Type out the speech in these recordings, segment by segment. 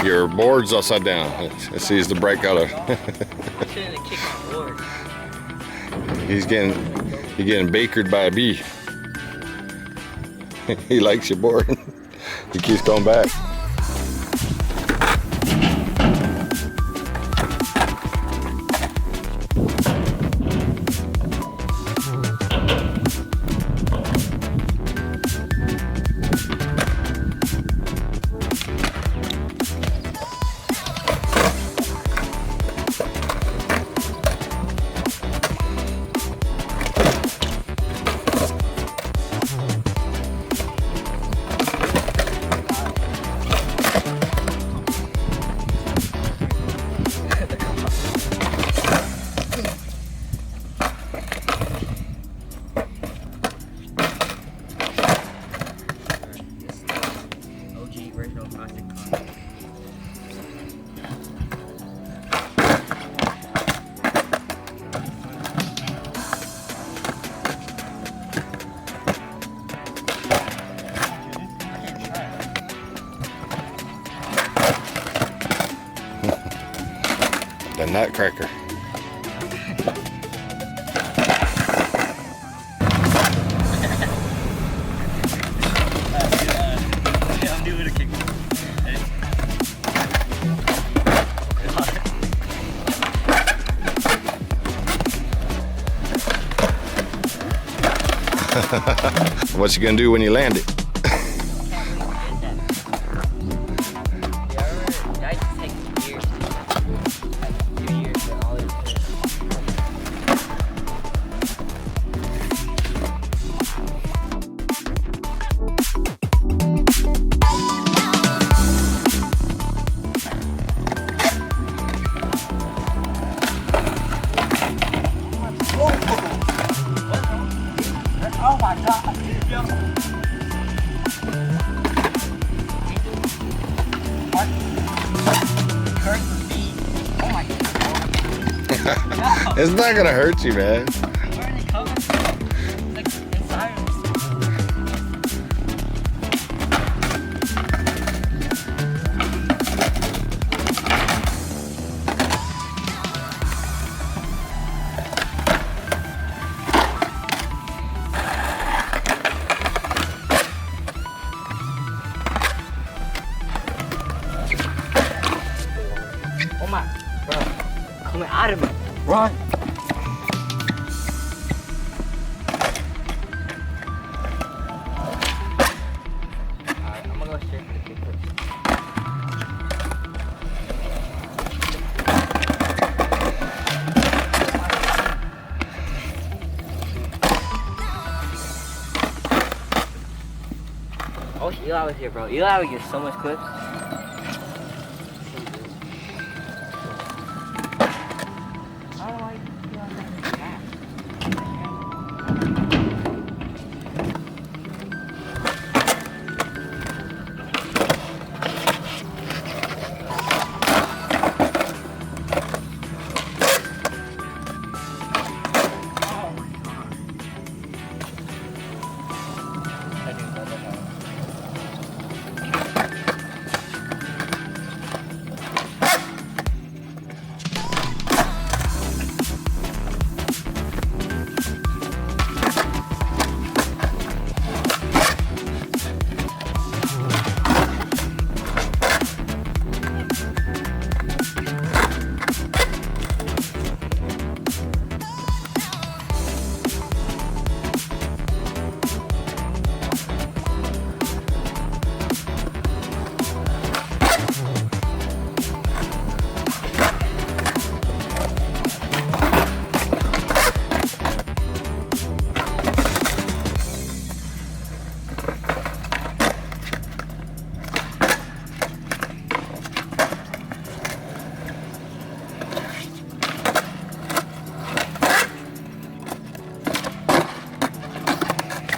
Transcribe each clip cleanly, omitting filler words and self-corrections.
Your board's upside down. It sees the brake out of. I shouldn't have kicked my board. He's getting bakered by a bee. He likes your board. He keeps going back. Original plastic car. The nutcracker. I'm doing a kick. What you gonna do when you land it? Oh my god! What? Hurt the feet. Oh my god. It's not gonna hurt you, man. Where are they coming from? It's like inside of oh my, bro, coming out of me. Run. Alright, I'm gonna go straight for the kick first. I wish Eli was here, bro. Eli would get so much clips.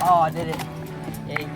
Oh, I did it. Yay.